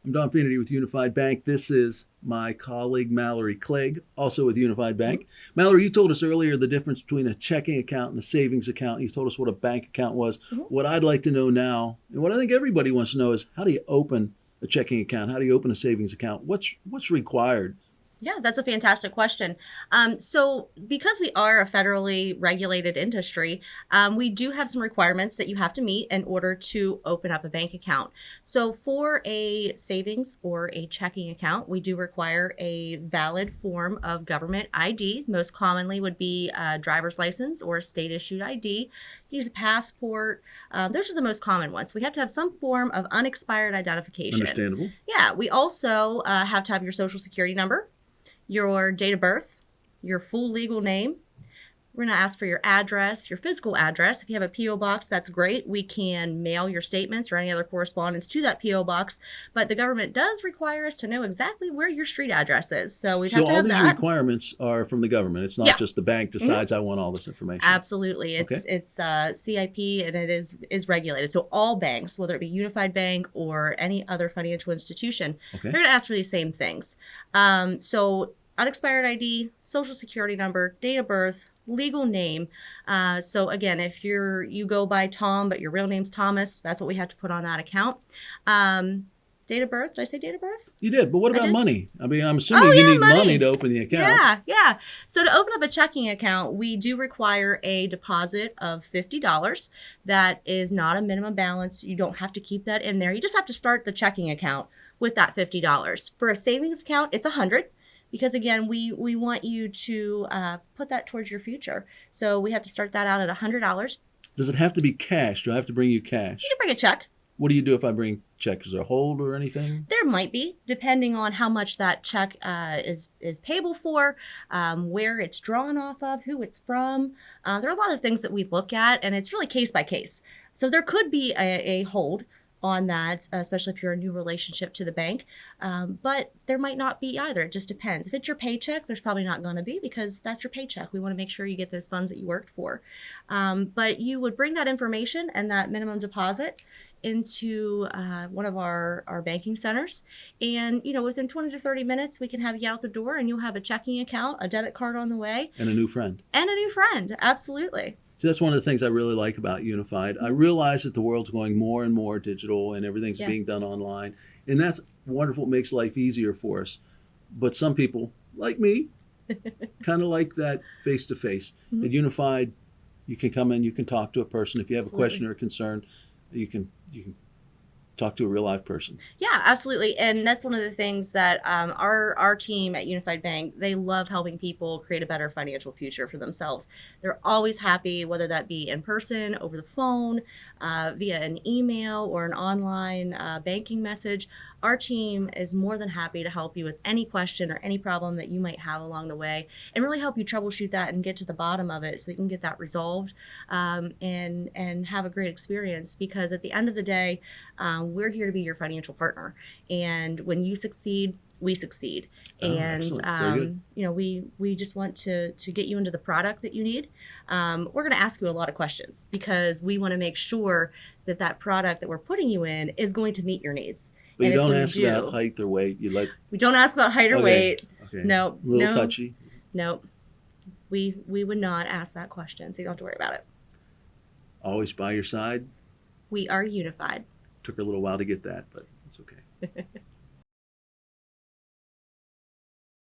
I'm Don Finnerty with Unified Bank. This is my colleague Mallory Clegg, also with Unified Bank. Mallory, you told us earlier the difference between a checking account and a savings account. You told us what a bank account was. What I'd like to know now, and what I think everybody wants to know, is how do you open a checking account? How do you open a savings account? What's required? Yeah, that's a fantastic question. So, because we are a federally regulated industry, we do have some requirements that you have to meet in order to open up a bank account. So, for a savings or a checking account, we do require a valid form of government ID. Most commonly would be a driver's license or a state issued ID. Use a passport. Those are the most common ones. We have to have some form of unexpired identification. Understandable. Yeah, we also have to have your social security number, your date of birth, your full legal name. We're going to ask for your address, your physical address. If you have a P.O. box, that's great. We can mail your statements or any other correspondence to that P.O. box, but the government does require us to know exactly where your street address is. So we have to all have these that. requirements are from the government. It's not Yeah. just the bank decides I want all this information. Absolutely. Okay. It's CIP, and it is regulated. So all banks, whether it be Unified Bank or any other financial institution, Okay. they're going to ask for these same things. So unexpired ID, social security number, date of birth, legal name. So again, if you go by Tom, but your real name's Thomas, that's what we have to put on that account. Date of birth. Did I say date of birth? You did, but what I about did. money? I mean, I'm assuming Oh, you yeah, need money to open the account. Yeah. So to open up a checking account, we do require a deposit of $50. That is not a minimum balance. You don't have to keep that in there. You just have to start the checking account with that $50. For a savings account, it's $100. Because again, we want you to put that towards your future. So we have to start that out at $100. Does it have to be cash? Do I have to bring you cash? You can bring a check. What do you do if I bring check? Is there a hold or anything? There might be, depending on how much that check is payable for, where it's drawn off of, who it's from. There are a lot of things that we look at, and it's really case by case. So there could be a hold on that, especially if you're a new relationship to the bank. But there might not be either. It just depends. If it's your paycheck, there's probably not going to be, because that's your paycheck. We want to make sure you get those funds that you worked for. But you would bring that information and that minimum deposit into one of our banking centers, and within 20 to 30 minutes we can have you out the door, and you'll have a checking account, a debit card on the way, And a new friend. Absolutely. See, that's one of the things I really like about Unified. I realize that the world's going more and more digital and everything's being done online, and that's wonderful. It makes life easier for us. But some people, like me, kind of like that face-to-face. At Unified, you can come in, you can talk to a person. If you have a question or a concern, you can talk to a real live person. Yeah, absolutely. And that's one of the things that our team at Unified Bank, they love helping people create a better financial future for themselves. They're always happy, whether that be in person, over the phone, via an email or an online banking message. Our team is more than happy to help you with any question or any problem that you might have along the way, and really help you troubleshoot that and get to the bottom of it so that you can get that resolved, and have a great experience. Because at the end of the day, we're here to be your financial partner, and when you succeed, we succeed. And excellent. Very good. we just want to get you into the product that you need. We're going to ask you a lot of questions, because we want to make sure that that product that we're putting you in is going to meet your needs. But and you it's don't going ask to do. about height or weight. We don't ask about height or weight. Okay. No. A little touchy. No. We would not ask that question, so you don't have to worry about it. Always by your side. We are unified. Took her a little while to get that, but it's okay.